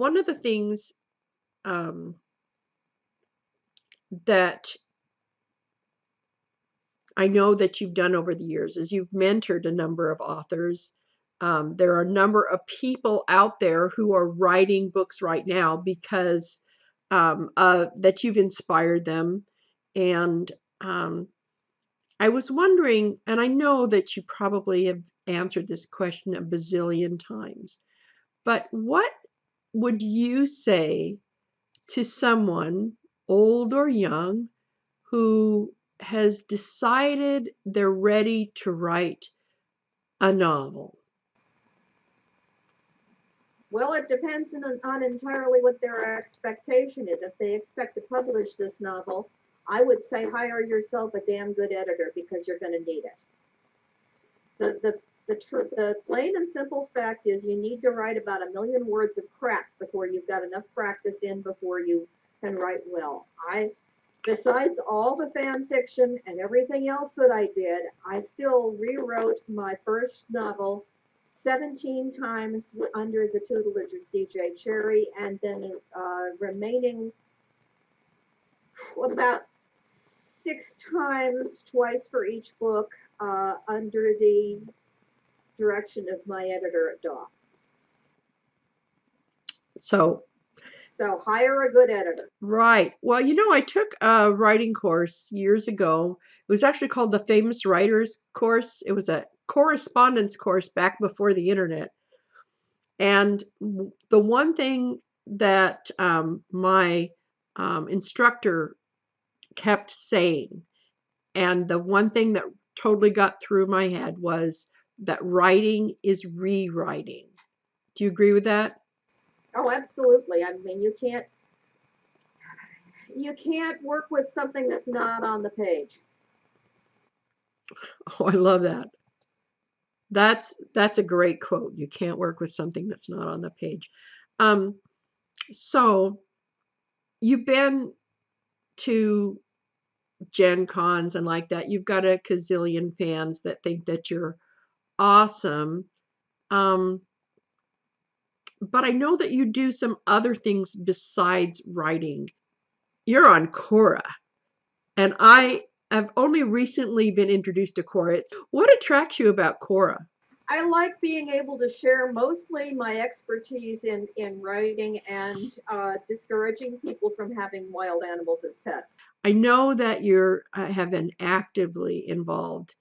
one of the things um, that I know that you've done over the years is you've mentored a number of authors. There are a number of people out there who are writing books right now because that you've inspired them. And um, I was wondering, and I know that you probably have answered this question a bazillion times, but what would you say to someone, old or young, who has decided they're ready to write a novel? Well, it depends on entirely what their expectation is. If they expect to publish this novel, I would say hire yourself a damn good editor because you're going to need it. The plain and simple fact is you need to write about 1,000,000 words of crap before you've got enough practice in before you can write well. Besides all the fan fiction and everything else that I did, I still rewrote my first novel 17 times under the tutelage of C.J. Cherry, and then remaining about 6 times, twice for each book, under the direction of my editor at Daw. So, So hire a good editor. right. Well, I took a writing course years ago. It was actually called the Famous Writers course. It was a correspondence course back before the internet. And the one thing that my instructor kept saying, and the one thing that totally got through my head, was that writing is rewriting. Do you agree with that? Oh, absolutely. I mean, you can't work with something that's not on the page. Oh, I love that. That's a great quote. You can't work with something that's not on the page. Um, so you've been to Gen Cons and like that. You've got a gazillion fans that think that you're awesome. Um, but I know that you do some other things besides writing. You're on Quora, and I have only recently been introduced to Quora. What attracts you about Quora? I like being able to share mostly my expertise in writing and discouraging people from having wild animals as pets. I know that you have been actively involved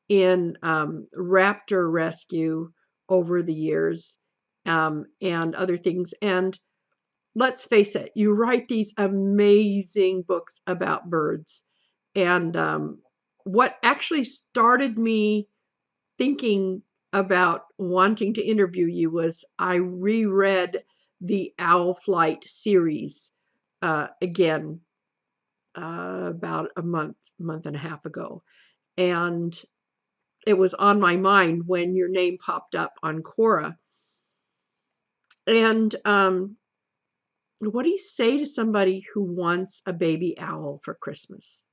in raptor rescue over the years, and other things. And let's face it, you write these amazing books about birds. And what actually started me thinking about wanting to interview you was I reread the Owl Flight series again about a month and a half ago. And it was on my mind when your name popped up on Quora. And what do you say to somebody who wants a baby owl for Christmas?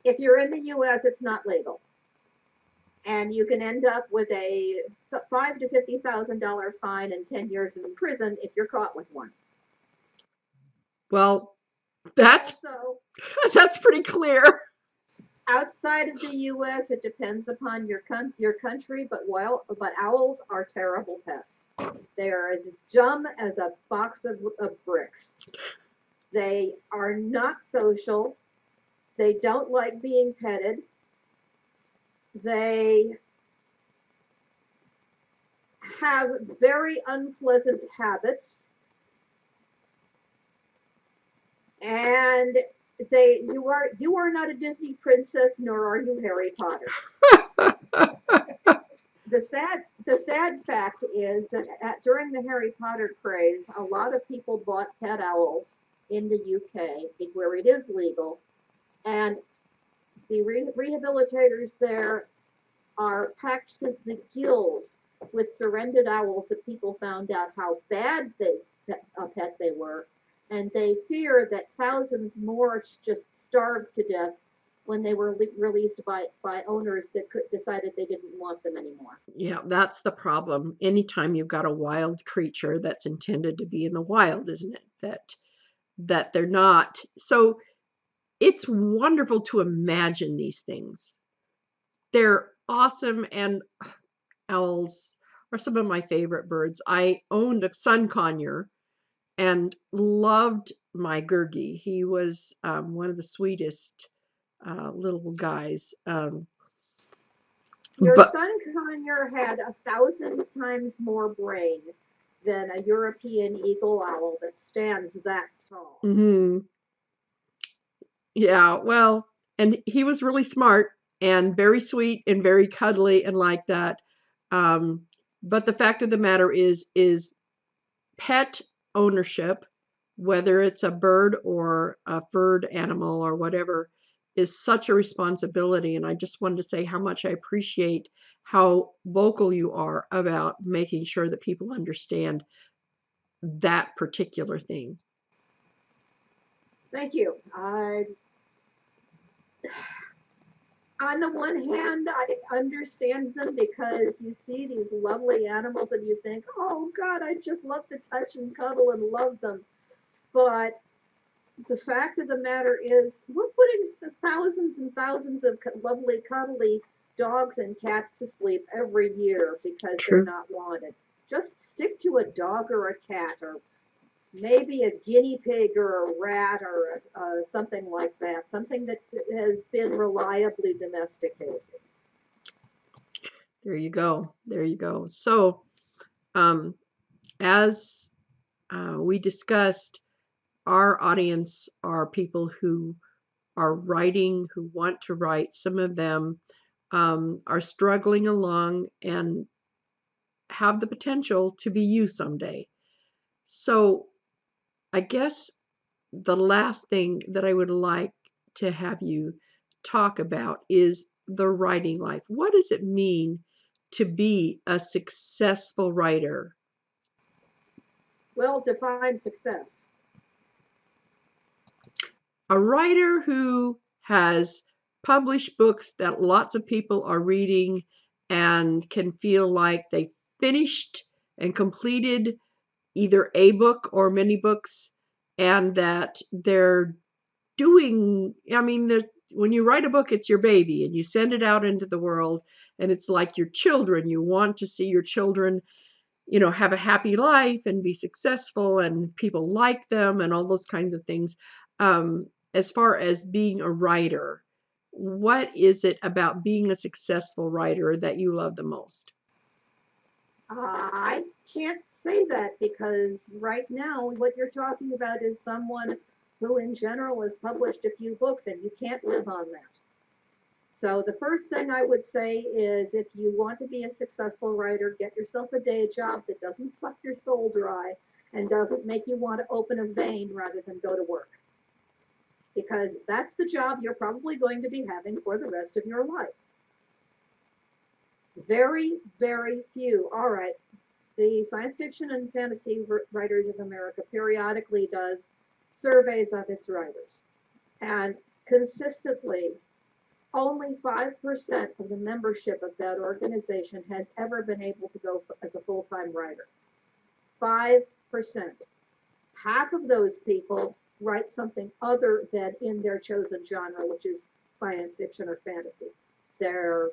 If you're in the U.S., it's not legal, and you can end up with a $5,000 to $50,000 fine and 10 years in prison if you're caught with one. Well, that's So that's pretty clear. outside of the U.S., it depends upon your country, but owls are terrible pets. They are as dumb as a box of bricks. They are not social. They don't like being petted. They have very unpleasant habits, and you are not a Disney princess, nor are you Harry Potter. The sad fact is that during the Harry Potter craze, a lot of people bought pet owls in the UK where it is legal, and the rehabilitators there are packed to the gills with surrendered owls that people found out how bad a pet they were, and they fear that thousands more just starved to death when they were released by owners that decided they didn't want them anymore. Yeah, that's the problem. Anytime you've got a wild creature that's intended to be in the wild, isn't it? That they're not. So it's wonderful to imagine these things. They're awesome, and owls are some of my favorite birds. I owned a sun conure and loved my Gurgi. He was one of the sweetest little guys. Your But sun conure had 1,000 times more brain than a European eagle owl that stands that tall. mhm, yeah, well, and he was really smart and very sweet and very cuddly and like that. Um, but the fact of the matter is pet ownership, whether it's a bird or a furred animal or whatever, is such a responsibility. And I just wanted to say how much I appreciate how vocal you are about making sure that people understand that particular thing. Thank you. On the one hand, I understand them because you see these lovely animals and you think, oh God, I just love to touch and cuddle and love them. But the fact of the matter is, we're putting thousands and thousands of lovely, cuddly dogs and cats to sleep every year because they're True. not wanted. Just stick to a dog or a cat, or maybe a guinea pig or a rat or something like that, something that has been reliably domesticated. There you go. There you go. So, um, as we discussed, our audience are people who are writing, who want to write. Some of them are struggling along and have the potential to be you someday. So, I guess the last thing that I would like to have you talk about is the writing life. What does it mean to be a successful writer? Well, define success. A writer who has published books that lots of people are reading and can feel like they finished and completed either a book or many books, and that they're doing, I mean, when you write a book, it's your baby and you send it out into the world, and it's like your children. You want to see your children, have a happy life and be successful and people like them and all those kinds of things. As far as being a writer, what is it about being a successful writer that you love the most? I can't say that because right now what you're talking about is someone who in general has published a few books and you can't live on that. So the first thing I would say is if you want to be a successful writer, get yourself a day job that doesn't suck your soul dry and doesn't make you want to open a vein rather than go to work. Because that's the job you're probably going to be having for the rest of your life. Very, very few. All right, the Science Fiction and Fantasy Writers of America periodically does surveys of its writers. And consistently, only 5% of the membership of that organization has ever been able to go as a full-time writer. 5%. Half of those people write something other than in their chosen genre, which is science fiction or fantasy. They're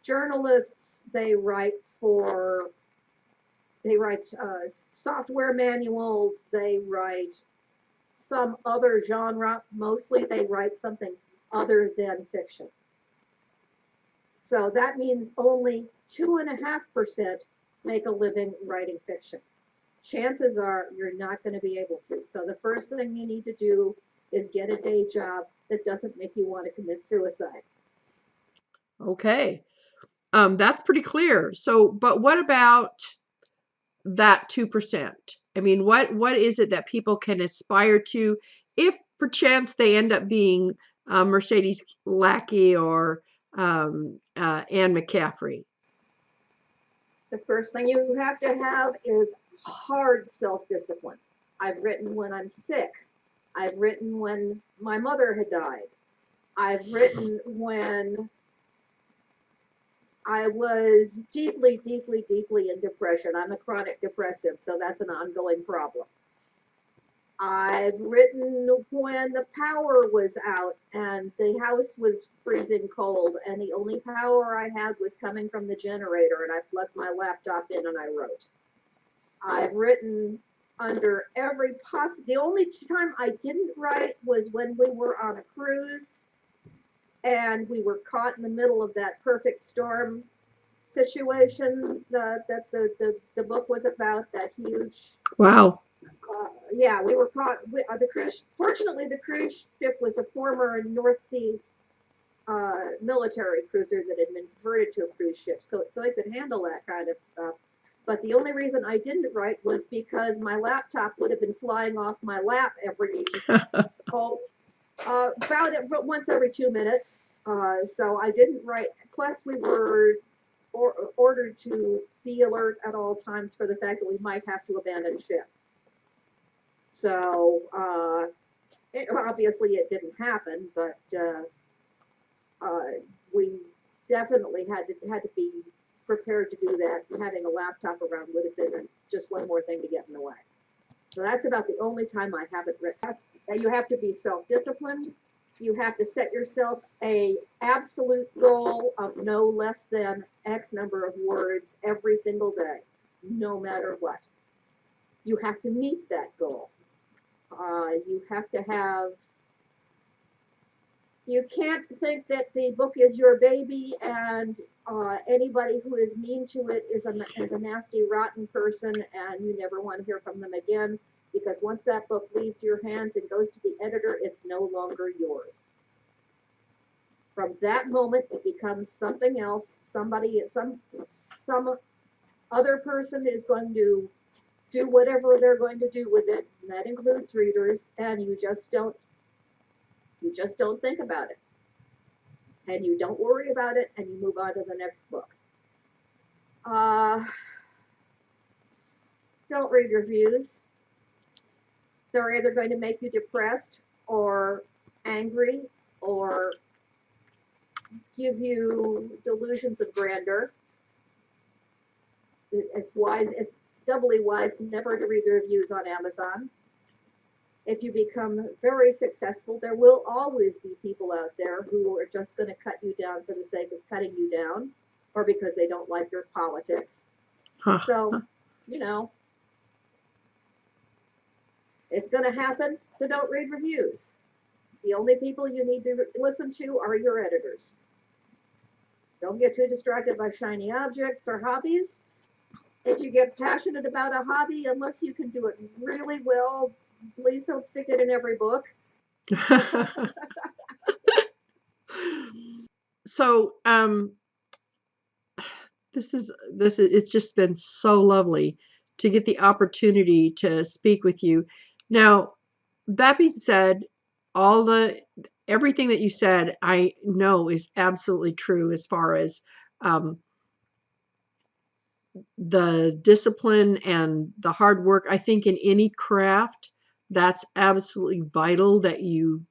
journalists, they write software manuals, they write some other genre. Mostly they write something other than fiction. So that means only 2.5% make a living writing fiction. Chances are you're not going to be able to. So the first thing you need to do is get a day job that doesn't make you want to commit suicide. Okay. That's pretty clear. So, but what about that 2%? I mean, what is it that people can aspire to if perchance they end up being Mercedes Lackey or Anne McCaffrey? The first thing you have to have is hard self-discipline. I've written when I'm sick. I've written when my mother had died. I've written when I was deeply, deeply, deeply in depression. I'm a chronic depressive, so that's an ongoing problem. I've written when the power was out and the house was freezing cold and the only power I had was coming from the generator and I plugged my laptop in and I wrote. I've written under every possible. The only time I didn't write was when we were on a cruise and we were caught in the middle of that perfect storm situation that the book was about, that huge. Wow. Yeah, we were caught. The cruise. Fortunately, the cruise ship was a former North Sea military cruiser that had been converted to a cruise ship, so it could handle that kind of stuff. But the only reason I didn't write was because my laptop would have been flying off my lap every about it, but once every 2 minutes. So I didn't write. Plus, we were ordered to be alert at all times for the fact that we might have to abandon ship. So obviously it didn't happen, but we definitely had to be prepared to do that. Having a laptop around would have been just one more thing to get in the way. So that's about the only time I haven't written. You have to be self-disciplined. You have to set yourself a absolute goal of no less than X number of words every single day, no matter what. You have to meet that goal. You have to have. You can't think that the book is your baby and anybody who is mean to it is a nasty, rotten person and you never want to hear from them again, because once that book leaves your hands and goes to the editor, it's no longer yours. From that moment, it becomes something else. Some other person is going to do whatever they're going to do with it, and that includes readers, and you just don't think about it. And you don't worry about it, and you move on to the next book. Don't read reviews. They're either going to make you depressed or angry or give you delusions of grandeur. It's doubly wise never to read the reviews on Amazon. If you become very successful, there will always be people out there who are just going to cut you down for the sake of cutting you down, or because they don't like your politics. So, it's going to happen, so don't read reviews. The only people you need to listen to are your editors. Don't get too distracted by shiny objects or hobbies. If you get passionate about a hobby, unless you can do it really well, please don't stick it in every book. So, it's just been so lovely to get the opportunity to speak with you. Now, that being said, everything that you said, I know is absolutely true as far as the discipline and the hard work. I think in any craft, that's absolutely vital that you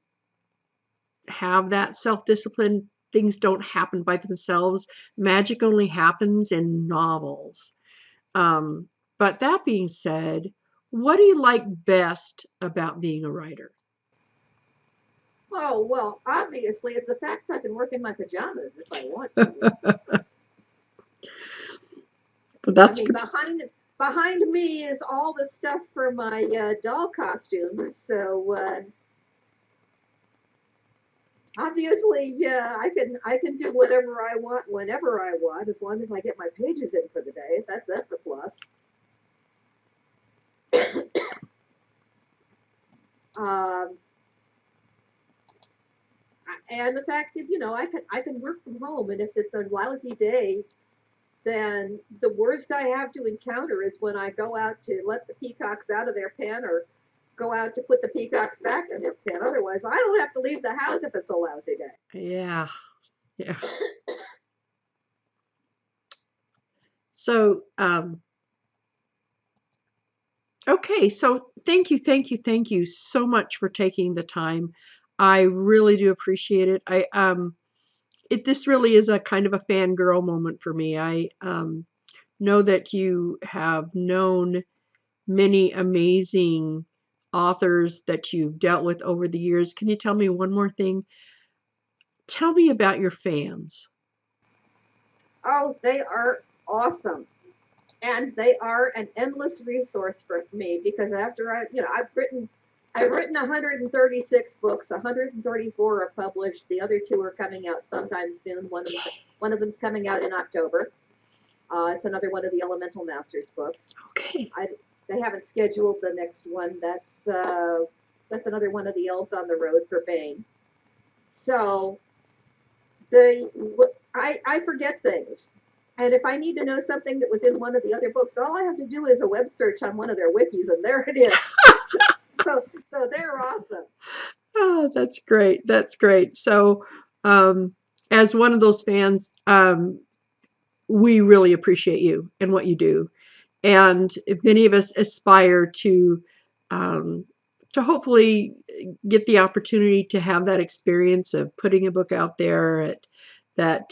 have that self-discipline. Things don't happen by themselves. Magic only happens in novels. But that being said, what do you like best about being a writer? Oh, well, obviously, it's the fact I can work in my pajamas if I want to. But that's behind me is all the stuff for my doll costumes. So obviously, yeah, I can do whatever I want whenever I want, as long as I get my pages in for the day. That's a plus. And the fact that I can work from home, and if it's a lousy day, then the worst I have to encounter is when I go out to let the peacocks out of their pen or go out to put the peacocks back in their pen. Otherwise, I don't have to leave the house if it's a lousy day. Yeah. Yeah. So, okay. So thank you so much for taking the time. I really do appreciate it. This really is a kind of a fangirl moment for me. I know that you have known many amazing authors that you've dealt with over the years. Can you tell me one more thing? Tell me about your fans. Oh, they are awesome. And they are an endless resource for me because after I've written 136 books. 134 are published. The other two are coming out sometime soon. One of them's coming out in October. It's another one of the Elemental Masters books. Okay. They haven't scheduled the next one. That's another one of the Elves on the Road for Bane. So I forget things. And if I need to know something that was in one of the other books, all I have to do is a web search on one of their wikis, and there it is. so they're awesome. Oh, that's great. That's great. So, as one of those fans, we really appreciate you and what you do. And if many of us aspire um, to hopefully get the opportunity to have that experience of putting a book out there that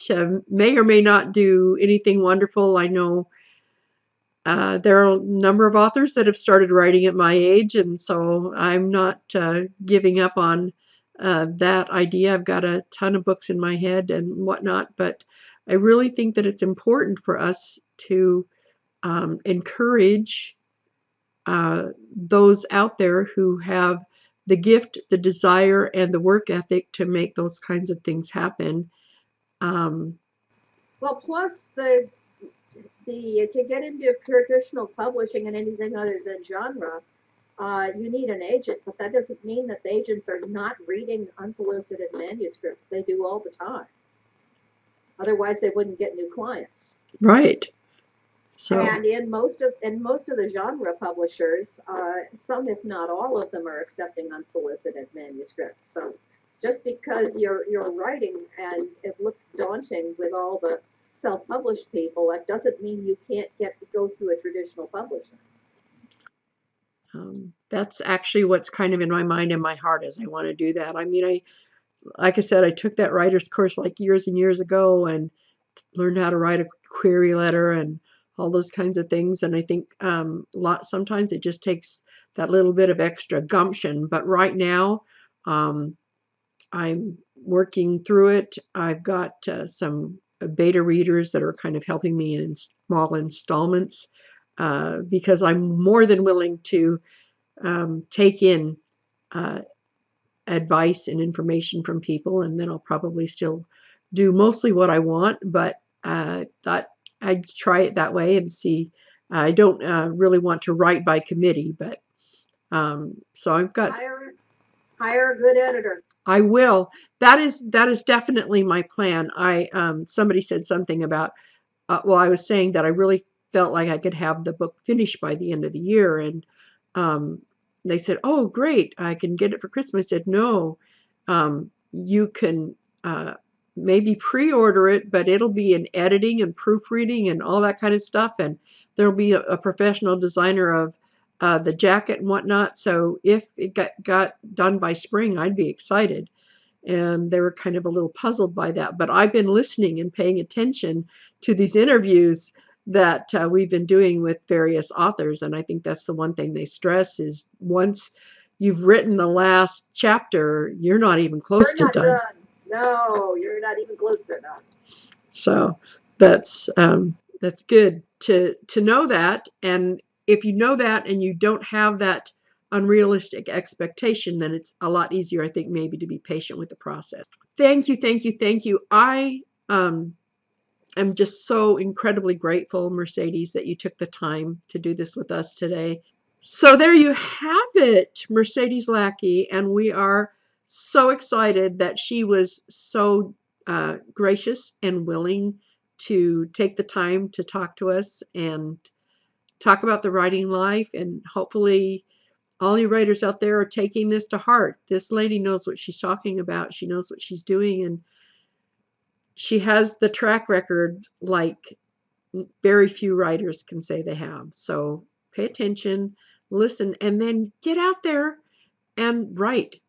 may or may not do anything wonderful. I know there are a number of authors that have started writing at my age, and so I'm not giving up on that idea. I've got a ton of books in my head and whatnot, but I really think that it's important for us to encourage those out there who have the gift, the desire, and the work ethic to make those kinds of things happen. Um, Well, plus the to get into traditional publishing and anything other than genre, you need an agent, but that doesn't mean that the agents are not reading unsolicited manuscripts. They do all the time. Otherwise, they wouldn't get new clients. right. So, And in most of the genre publishers, some if not all of them are accepting unsolicited manuscripts. So just because you're writing and it looks daunting with all the self-published people, that doesn't mean you can't get to go through a traditional publisher. that's actually what's kind of in my mind and my heart is I want to do that. I mean, like I said, I took that writer's course like years and years ago and learned how to write a query letter and all those kinds of things. And I think sometimes it just takes that little bit of extra gumption. But right now, um, I'm working through it. I've got some beta readers that are kind of helping me in small installments because I'm more than willing to take in uh, advice and information from people, and then I'll probably still do mostly what I want, but thought I'd try it that way and see. I don't really want to write by committee, but so I've got. Hire a good editor. I will. That is definitely my plan. Somebody said something about. Well, I was saying that I really felt like I could have the book finished by the end of the year, and um, they said, "Oh, great! I can get it for Christmas." I said, "No, you can maybe pre-order it, but it'll be in editing and proofreading and all that kind of stuff, and there'll be a professional designer of the jacket and whatnot. So if it got done by spring, I'd be excited." And they were kind of a little puzzled by that. But I've been listening and paying attention to these interviews that we've been doing with various authors, and I think that's the one thing they stress is once you've written the last chapter, you're not even close to done. No, you're not even close to done. So that's good to know that, and if you know that and you don't have that unrealistic expectation, then it's a lot easier, I think, maybe to be patient with the process. Thank you, thank you, thank you. I am just so incredibly grateful, Mercedes, that you took the time to do this with us today. So there you have it, Mercedes Lackey, and we are so excited that she was so gracious and willing to take the time to talk to us and talk about the writing life. And hopefully all you writers out there are taking this to heart. This lady knows what she's talking about. She knows what she's doing, and she has the track record like very few writers can say they have. So pay attention, listen, and then get out there and write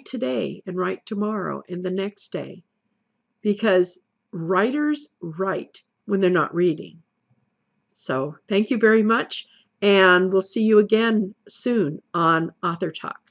today and write tomorrow and the next day, because writers write when they're not reading. So thank you very much, and we'll see you again soon on Author Talk.